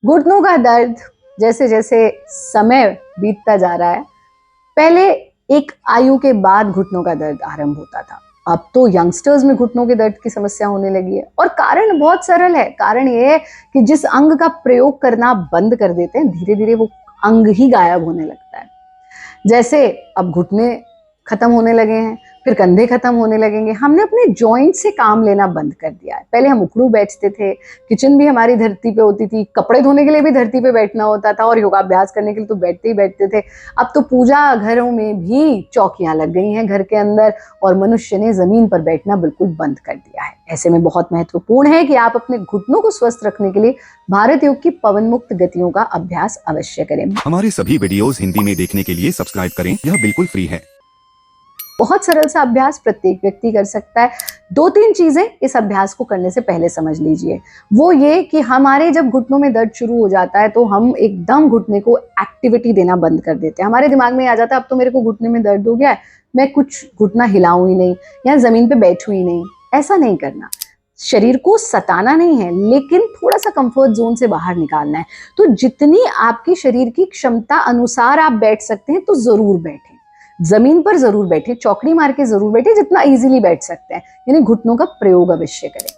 घुटनों का दर्द जैसे जैसे समय बीतता जा रहा है, पहले एक आयु के बाद घुटनों का दर्द आरंभ होता था। अब तो यंगस्टर्स में घुटनों के दर्द की समस्या होने लगी है और कारण बहुत सरल है। कारण ये है कि जिस अंग का प्रयोग करना बंद कर देते हैं, धीरे धीरे वो अंग ही गायब होने लगता है। जैसे अब घुटने खत्म होने लगे हैं, फिर कंधे खत्म होने लगेंगे। हमने अपने जॉइंट से काम लेना बंद कर दिया है। पहले हम उखड़ू बैठते थे, किचन भी हमारी धरती पे होती थी, कपड़े धोने के लिए भी धरती पे बैठना होता था और योगाभ्यास करने के लिए तो बैठते ही बैठते थे। अब तो पूजा घरों में भी चौकियां लग गई हैं घर के अंदर और मनुष्य ने जमीन पर बैठना बिल्कुल बंद कर दिया है। ऐसे में बहुत महत्वपूर्ण है कि आप अपने घुटनों को स्वस्थ रखने के लिए भारत योग की पवन मुक्त गतियों का अभ्यास अवश्य करें। हमारे सभी वीडियोस हिंदी में देखने के लिए सब्सक्राइब करें, यह बिल्कुल फ्री है। बहुत सरल सा अभ्यास प्रत्येक व्यक्ति कर सकता है। 2-3 चीजें इस अभ्यास को करने से पहले समझ लीजिए। वो ये कि हमारे जब घुटनों में दर्द शुरू हो जाता है तो हम एकदम घुटने को एक्टिविटी देना बंद कर देते हैं। हमारे दिमाग में आ जाता है अब तो मेरे को घुटने में दर्द हो गया है, मैं कुछ घुटना हिलाऊं ही नहीं या जमीन पे बैठूं ही नहीं। ऐसा नहीं करना। शरीर को सताना नहीं है, लेकिन थोड़ा सा कंफर्ट जोन से बाहर निकालना है। तो जितनी आपकी शरीर की क्षमता अनुसार आप बैठ सकते हैं तो जरूर बैठें। जमीन पर जरूर बैठे, चौकड़ी मार के जरूर बैठे, जितना इजीली बैठ सकते हैं, यानी घुटनों का प्रयोग अवश्य करें।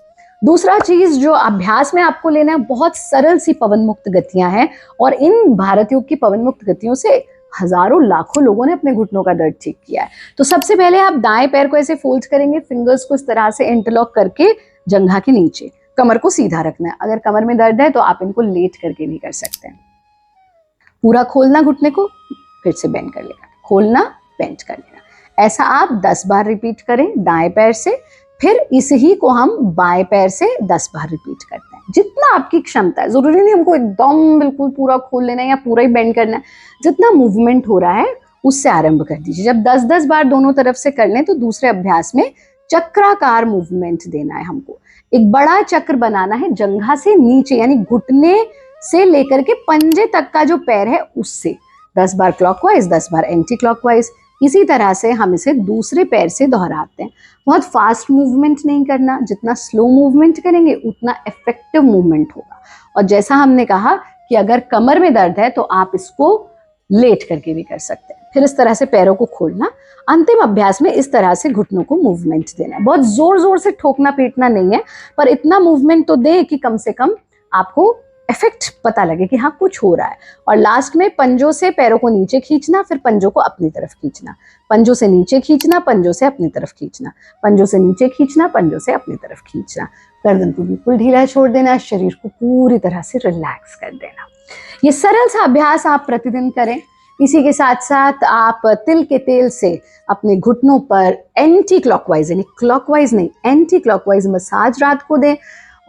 दूसरा चीज जो अभ्यास में आपको लेना है, बहुत सरल सी पवन मुक्त गतियां हैं और इन भारत योग की पवन मुक्त गतियों से हजारों लाखों लोगों ने अपने घुटनों का दर्द ठीक किया है। तो सबसे पहले आप दाएं पैर को ऐसे फोल्ड करेंगे, फिंगर्स को इस तरह से इंटरलॉक करके जंघा के नीचे, कमर को सीधा रखना है। अगर कमर में दर्द है तो आप इनको लेट करके भी कर सकते हैं। पूरा खोलना घुटने को, फिर से बेंड कर लेना, खोलना बेंड कर लेना। ऐसा आप 10 बार रिपीट करें दाएं पैर से, फिर इस ही को हम बाएं पैर से 10 बार रिपीट करते हैं। जितना आपकी क्षमता है, जरूरी नहीं हमको एकदम बिल्कुल पूरा खोल लेना है या पूरा ही बेंड करना है। जितना मूवमेंट हो रहा है उससे आरंभ कर दीजिए। जब 10-10 बार दोनों तरफ से कर लें तो दूसरे अभ्यास में चक्राकार मूवमेंट देना है हमको। एक बड़ा चक्र बनाना है जंघा से नीचे, यानी घुटने से लेकर के पंजे तक का जो पैर है उससे 10 बार क्लॉकवाइज, 10 बार एंटी क्लॉकवाइज। इसी तरह से हम इसे दूसरे पैर से दोहराते हैं। बहुत फास्ट मूवमेंट नहीं करना, जितना स्लो मूवमेंट करेंगे उतना इफेक्टिव मूवमेंट होगा। और जैसा हमने कहा कि अगर कमर में दर्द है तो आप इसको लेट करके भी कर सकते हैं। फिर इस तरह से पैरों को खोलना। अंतिम अभ्यास में इस तरह से घुटनों को मूवमेंट देना है। बहुत जोर जोर से ठोकना पीटना नहीं है, पर इतना मूवमेंट तो दे कि कम से कम आपको इफेक्ट पता लगे कि हाँ कुछ हो रहा है। और लास्ट में पंजों से पैरों को नीचे खींचना, फिर पंजों को अपनी तरफ खींचना, पंजों से नीचे खींचना, पंजों से अपनी तरफ खींचना, पंजों से नीचे खींचना, पंजों से अपनी तरफ खींचना। गर्दन को बिल्कुल ढीला छोड़ देना, शरीर को पूरी तरह से रिलैक्स कर देना। ये सरल सा अभ्यास आप प्रतिदिन करें। इसी के साथ साथ आप तिल के तेल से अपने घुटनों पर एंटी क्लॉकवाइज, यानी क्लॉकवाइज नहीं एंटी क्लॉकवाइज मसाज रात को दें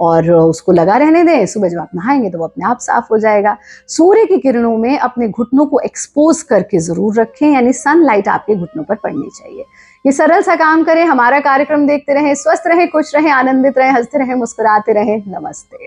और उसको लगा रहने दें। सुबह जब आप नहाएंगे तो वो अपने आप साफ हो जाएगा। सूर्य की किरणों में अपने घुटनों को एक्सपोज करके जरूर रखें, यानी सनलाइट आपके घुटनों पर पड़नी चाहिए। ये सरल सा काम करें। हमारा कार्यक्रम देखते रहें, स्वस्थ रहें, खुश रहें, आनंदित रहें, हंसते रहें, मुस्कुराते रहें। नमस्ते।